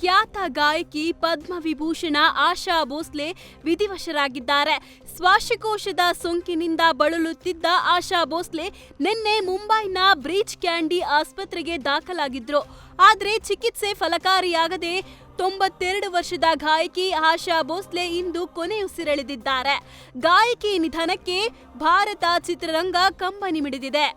ಖ್ಯಾತ ಗಾಯಕಿ ಪದ್ಮವಿಭೂಷಣ ಆಶಾ ಭೋಸ್ಲೆ ವಿಧಿವಶರಾಗಿದ್ದಾರೆ. ಶ್ವಾಸಕೋಶದ ಸೋಂಕಿನಿಂದ ಬಳಲುತ್ತಿದ್ದ ಆಶಾ ಭೋಸ್ಲೆ ನಿನ್ನೆ ಮುಂಬೈನ ಬ್ರೀಚ್ ಕ್ಯಾಂಡಿ ಆಸ್ಪತ್ರೆಗೆ ದಾಖಲಾಗಿದ್ರು. ಆದರೆ ಚಿಕಿತ್ಸೆ ಫಲಕಾರಿಯಾಗದೆ 92 ವರ್ಷದ ಗಾಯಕಿ ಆಶಾ ಭೋಸ್ಲೆ ಇಂದು ಕೊನೆಯುಸಿರೆಳೆದಿದ್ದಾರೆ. ಗಾಯಕಿ ನಿಧನಕ್ಕೆ ಭಾರತ ಚಿತ್ರರಂಗ ಕಂಬನಿ ಮಿಡಿದಿದೆ.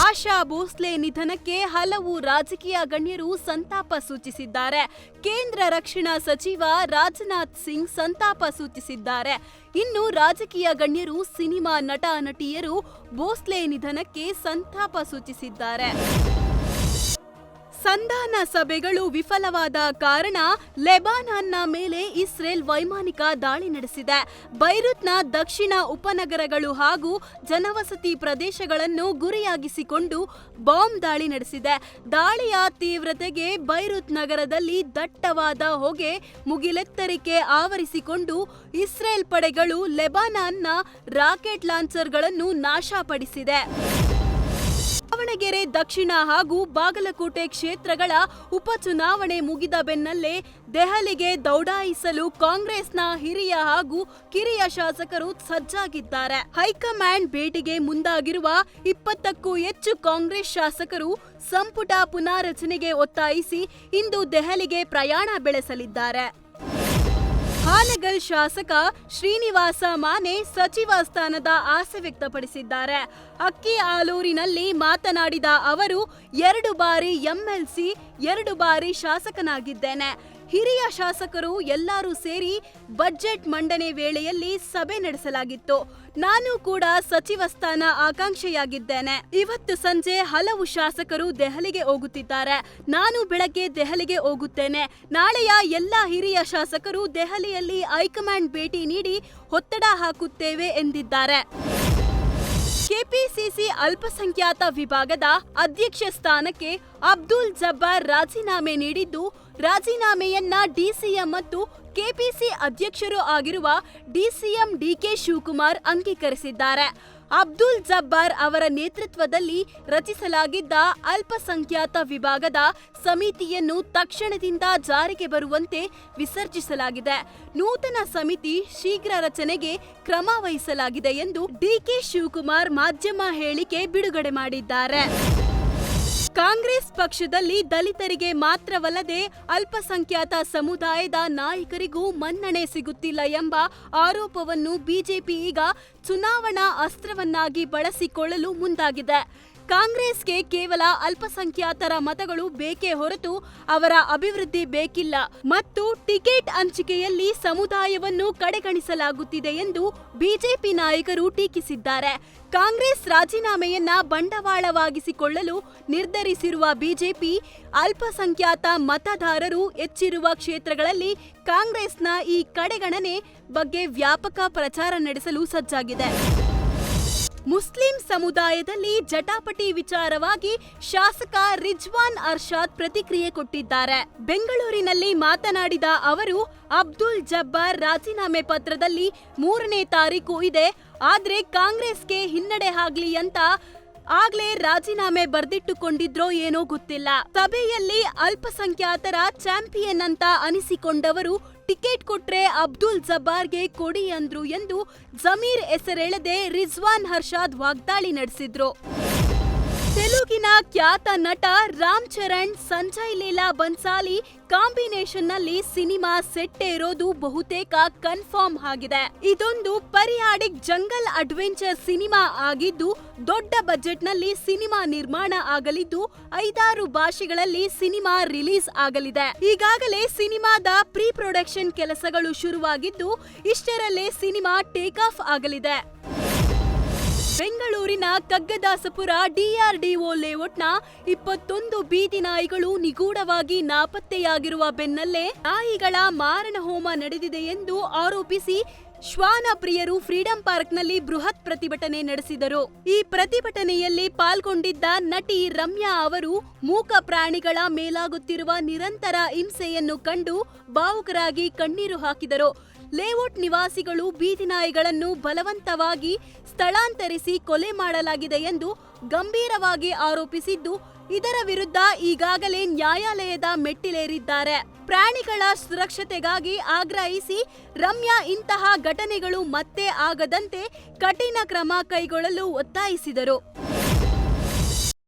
ಆಶಾ ಭೋಸ್ಲೆ ನಿಧನಕ್ಕೆ ಹಲವು ರಾಜಕೀಯ ಗಣ್ಯರು ಸಂತಾಪ ಸೂಚಿಸಿದ್ದಾರೆ. ಕೇಂದ್ರ ರಕ್ಷಣಾ ಸಚಿವ ರಾಜನಾಥ್ ಸಿಂಗ್ ಸಂತಾಪ ಸೂಚಿಸಿದ್ದಾರೆ. ಇನ್ನು ರಾಜಕೀಯ ಗಣ್ಯರು, ಸಿನಿಮಾ ನಟ ನಟಿಯರು ಭೋಸ್ಲೆ ನಿಧನಕ್ಕೆ ಸಂತಾಪ ಸೂಚಿಸಿದ್ದಾರೆ. ಸಂಧಾನ ಸಭೆಗಳು ವಿಫಲವಾದ ಕಾರಣ ಲೆಬನಾನ್ನ ಮೇಲೆ ಇಸ್ರೇಲ್ ವೈಮಾನಿಕ ದಾಳಿ ನಡೆಸಿದೆ. ಬೈರುತ್ನ ದಕ್ಷಿಣ ಉಪನಗರಗಳು ಹಾಗೂ ಜನವಸತಿ ಪ್ರದೇಶಗಳನ್ನು ಗುರಿಯಾಗಿಸಿಕೊಂಡು ಬಾಂಬ್ ದಾಳಿ ನಡೆಸಿದೆ. ದಾಳಿಯ ತೀವ್ರತೆಗೆ ಬೈರುತ್ ನಗರದಲ್ಲಿ ದಟ್ಟವಾದ ಹೊಗೆ ಮುಗಿಲೆತ್ತರಿಕೆ ಆವರಿಸಿಕೊಂಡು ಇಸ್ರೇಲ್ ಪಡೆಗಳು ಲೆಬನಾನ್ನ ರಾಕೆಟ್ ಲಾಂಚರ್ಗಳನ್ನು ನಾಶಪಡಿಸಿದೆ. ದಾವಣಗೆರೆ ದಕ್ಷಿಣ ಹಾಗೂ ಬಾಗಲಕೋಟೆ ಕ್ಷೇತ್ರಗಳ ಉಪಚುನಾವಣೆ ಮುಗಿದ ಬೆನ್ನಲ್ಲೇ ದೆಹಲಿಗೆ ದೌಡಾಯಿಸಲು ಕಾಂಗ್ರೆಸ್ನ ಹಿರಿಯ ಹಾಗೂ ಕಿರಿಯ ಶಾಸಕರು ಸಜ್ಜಾಗಿದ್ದಾರೆ. ಹೈಕಮಾಂಡ್ ಭೇಟಿಗೆ ಮುಂದಾಗಿರುವ 20ಕ್ಕೂ ಹೆಚ್ಚು ಕಾಂಗ್ರೆಸ್ ಶಾಸಕರು ಸಂಪುಟ ಪುನಾರಚನೆಗೆ ಒತ್ತಾಯಿಸಿ ಇಂದು ದೆಹಲಿಗೆ ಪ್ರಯಾಣ ಬೆಳೆಸಲಿದ್ದಾರೆ. ಹಾನಗಲ್ ಶಾಸಕ ಶ್ರೀನಿವಾಸ ಮಾನೆ ಸಚಿವ ಸ್ಥಾನದ ಆಸೆ ವ್ಯಕ್ತಪಡಿಸಿದ್ದಾರೆ. ಅಕ್ಕಿ ಆಲೂರಿನಲ್ಲಿ ಮಾತನಾಡಿದ ಅವರು, 2 ಬಾರಿ ಎಂಎಲ್ಸಿ, 2 ಬಾರಿ ಶಾಸಕನಾಗಿದ್ದೇನೆ. ಹಿರಿಯ ಶಾಸಕರು ಎಲ್ಲರೂ ಸೇರಿ ಬಜೆಟ್ ಮಂಡನೆ ವೇಳೆಯಲ್ಲಿ ಸಭೆ ನಡೆಸಲಾಗಿತ್ತು. ನಾನು ಕೂಡ ಸಚಿವ ಸ್ಥಾನ ಆಕಾಂಕ್ಷಿಯಾಗಿದ್ದೇನೆ. ಇವತ್ತು ಸಂಜೆ ಹಲವು ಶಾಸಕರು ದೆಹಲಿಗೆ ಹೋಗುತ್ತಿದ್ದಾರೆ. ನಾನು ಬೆಳಗ್ಗೆ ದೆಹಲಿಗೆ ಹೋಗುತ್ತೇನೆ. ನಾಳೆಯ ಎಲ್ಲ ಹಿರಿಯ ಶಾಸಕರು ದೆಹಲಿಯಲ್ಲಿ ಹೈಕಮಾಂಡ್ ಭೇಟಿ ನೀಡಿ ಒತ್ತಡ ಹಾಕುತ್ತೇವೆ ಎಂದಿದ್ದಾರೆ. ಕೆಪಿಸಿಸಿ ಅಲ್ಪಸಂಖ್ಯಾತ ವಿಭಾಗದ ಅಧ್ಯಕ್ಷ ಸ್ಥಾನಕ್ಕೆ ಅಬ್ದುಲ್ ಜಬ್ಬಾರ್ ರಾಜೀನಾಮೆ ನೀಡಿದ್ದು, ರಾಜೀನಾಮೆಯನ್ನ ಡಿಸಿಎಂ ಮತ್ತು ಕೆಪಿಸಿ ಅಧ್ಯಕ್ಷರೂ ಆಗಿರುವ ಡಿಸಿಎಂ ಡಿಕೆ ಶಿವಕುಮಾರ್ ಅಂಗೀಕರಿಸಿದ್ದಾರೆ. ಅಬ್ದುಲ್ ಜಬ್ಬಾರ್ ಅವರ ನೇತೃತ್ವದಲ್ಲಿ ರಚಿಸಲಾಗಿದ್ದ ಅಲ್ಪಸಂಖ್ಯಾತ ವಿಭಾಗದ ಸಮಿತಿಯನ್ನು ತಕ್ಷಣದಿಂದ ಜಾರಿಗೆ ಬರುವಂತೆ ವಿಸರ್ಜಿಸಲಾಗಿದೆ. ನೂತನ ಸಮಿತಿ ಶೀಘ್ರ ರಚನೆಗೆ ಕ್ರಮ ವಹಿಸಲಾಗಿದೆ ಎಂದು ಡಿಕೆ ಶಿವಕುಮಾರ್ ಮಾಧ್ಯಮ ಹೇಳಿಕೆ ಬಿಡುಗಡೆ ಮಾಡಿದ್ದಾರೆ. ಕಾಂಗ್ರೆಸ್ ಪಕ್ಷದಲ್ಲಿ ದಲಿತರಿಗೆ ಮಾತ್ರವಲ್ಲದೆ ಅಲ್ಪಸಂಖ್ಯಾತ ಸಮುದಾಯದ ನಾಯಕರಿಗೂ ಮನ್ನಣೆ ಸಿಗುತ್ತಿಲ್ಲ ಎಂಬ ಆರೋಪವನ್ನು ಬಿಜೆಪಿ ಈಗ ಚುನಾವಣಾ ಅಸ್ತ್ರವನ್ನಾಗಿ ಬಳಸಿಕೊಳ್ಳಲು ಮುಂದಾಗಿದೆ. ಕಾಂಗ್ರೆಸ್ಗೆ ಕೇವಲ ಅಲ್ಪಸಂಖ್ಯಾತರ ಮತಗಳು ಬೇಕೇ ಹೊರತು ಅವರ ಅಭಿವೃದ್ಧಿ ಬೇಕಿಲ್ಲ ಮತ್ತು ಟಿಕೆಟ್ ಹಂಚಿಕೆಯಲ್ಲಿ ಸಮುದಾಯವನ್ನು ಕಡೆಗಣಿಸಲಾಗುತ್ತಿದೆ ಎಂದು ಬಿಜೆಪಿ ನಾಯಕರು ಟೀಕಿಸಿದ್ದಾರೆ. ಕಾಂಗ್ರೆಸ್ ರಾಜೀನಾಮೆಯನ್ನ ಬಂಡವಾಳವಾಗಿಸಿಕೊಳ್ಳಲು ನಿರ್ಧರಿಸಿರುವ ಬಿಜೆಪಿ ಅಲ್ಪಸಂಖ್ಯಾತ ಮತದಾರರು ಹೆಚ್ಚಿರುವ ಕ್ಷೇತ್ರಗಳಲ್ಲಿ ಕಾಂಗ್ರೆಸ್ನ ಈ ಕಡೆಗಣನೆ ಬಗ್ಗೆ ವ್ಯಾಪಕ ಪ್ರಚಾರ ನಡೆಸಲು ಸಜ್ಜಾಗಿದೆ. ಮುಸ್ಲಿಂ ಸಮುದಾಯದಲ್ಲಿ ಜಟಾಪಟಿ ವಿಚಾರವಾಗಿ ಶಾಸಕ ರಿಜ್ವಾನ್ ಅರ್ಷಾದ್ ಪ್ರತಿಕ್ರಿಯೆ ಕೊಟ್ಟಿದ್ದಾರೆ. ಬೆಂಗಳೂರಿನಲ್ಲಿ ಮಾತನಾಡಿದ ಅವರು, ಅಬ್ದುಲ್ ಜಬ್ಬಾರ್ ರಾಜೀನಾಮೆ ಪತ್ರದಲ್ಲಿ 3ನೇ ತಾರೀಕು ಇದೆ. ಆದ್ರೆ ಕಾಂಗ್ರೆಸ್ಗೆ ಹಿನ್ನಡೆ ಆಗ್ಲಿ ಅಂತ ಆಗ್ಲೇ ರಾಜೀನಾಮೆ ಬರ್ದಿಟ್ಟುಕೊಂಡಿದ್ರೋ ಏನೋ ಗೊತ್ತಿಲ್ಲ. ಸಭೆಯಲ್ಲಿ ಅಲ್ಪಸಂಖ್ಯಾತರ ಚಾಂಪಿಯನ್ ಅಂತ ಅನಿಸಿಕೊಂಡವರು ಟಿಕೆಟ್ ಕೊಟ್ರೆ ಅಬ್ದುಲ್ ಜಬ್ಬಾರ್ಗೆ ಕೊಡಿ ಅಂದ್ರು ಎಂದು ಜಮೀರ್ ಹೆಸರೆಳೆದೆ ರಿಜ್ವಾನ್ ಅರ್ಷಾದ್ ವಾಗ್ದಾಳಿ ನಡೆಸಿದ್ರು. ತೆಲುಗಿನ ಖ್ಯಾತ ನಟ ರಾಮ್ ಚರಣ್, ಸಂಜಯ್ ಲೀಲಾ ಬನ್ಸಾಲಿ ಕಾಂಬಿನೇಷನ್ ನಲ್ಲಿ ಸಿನಿಮಾ ಸೆಟ್ ಇರೋದು ಬಹುತೇಕ ಕನ್ಫರ್ಮ್ ಆಗಿದೆ. ಇದೊಂದು ಪೀರಿಯಾಡಿಕ್ ಜಂಗಲ್ ಅಡ್ವೆಂಚರ್ ಸಿನಿಮಾ ಆಗಿದ್ದು, ದೊಡ್ಡ ಬಜೆಟ್ ನಲ್ಲಿ ಸಿನಿಮಾ ನಿರ್ಮಾಣ ಆಗಲಿದ್ದು, 5-6 ಭಾಷೆಗಳಲ್ಲಿ ಸಿನಿಮಾ ರಿಲೀಸ್ ಆಗಲಿದೆ. ಈಗಾಗಲೇ ಸಿನಿಮಾದ ಪ್ರೀ ಪ್ರೊಡಕ್ಷನ್ ಕೆಲಸಗಳು ಶುರುವಾಗಿದ್ದು, ಇಷ್ಟರಲ್ಲೇ ಸಿನಿಮಾ ಟೇಕ್ ಆಫ್ ಆಗಲಿದೆ. ಬೆಂಗಳೂರಿನ ಕಗ್ಗದಾಸಪುರ ಡಿಆರ್ಡಿಒ ಲೇಔಟ್ನ 21 ಬೀದಿ ನಾಯಿಗಳು ನಿಗೂಢವಾಗಿ ನಾಪತ್ತೆಯಾಗಿರುವ ಬೆನ್ನಲ್ಲೇ ನಾಯಿಗಳ ಮಾರಣ ಹೋಮ ನಡೆದಿದೆ ಎಂದು ಆರೋಪಿಸಿ ಶ್ವಾನ ಪ್ರಿಯರು ಫ್ರೀಡಂ ಪಾರ್ಕ್ನಲ್ಲಿ ಬೃಹತ್ ಪ್ರತಿಭಟನೆ ನಡೆಸಿದರು. ಈ ಪ್ರತಿಭಟನೆಯಲ್ಲಿ ಪಾಲ್ಗೊಂಡಿದ್ದ ನಟಿ ರಮ್ಯಾ ಅವರು ಮೂಕ ಪ್ರಾಣಿಗಳ ಮೇಲಾಗುತ್ತಿರುವ ನಿರಂತರ ಹಿಂಸೆಯನ್ನು ಕಂಡು ಭಾವುಕರಾಗಿ ಕಣ್ಣೀರು ಹಾಕಿದರು. ಲೇಔಟ್ ನಿವಾಸಿಗಳು ಬೀದಿ ನಾಯಿಗಳನ್ನು ಬಲವಂತವಾಗಿ ಸ್ಥಳಾಂತರಿಸಿ ಕೊಲೆ ಮಾಡಲಾಗಿದೆ ಎಂದು ಗಂಭೀರವಾಗಿ ಆರೋಪಿಸಿದ್ದು, ಇದರ ವಿರುದ್ಧ ಈಗಾಗಲೇ ನ್ಯಾಯಾಲಯದ ಮೆಟ್ಟಿಲೇರಿದ್ದಾರೆ. ಪ್ರಾಣಿಗಳ ಸುರಕ್ಷತೆಗಾಗಿ ಆಗ್ರಹಿಸಿ ರಮ್ಯಾ ಇಂತಹ ಘಟನೆಗಳು ಮತ್ತೆ ಆಗದಂತೆ ಕಠಿಣ ಕ್ರಮ ಕೈಗೊಳ್ಳಲು ಒತ್ತಾಯಿಸಿದರು.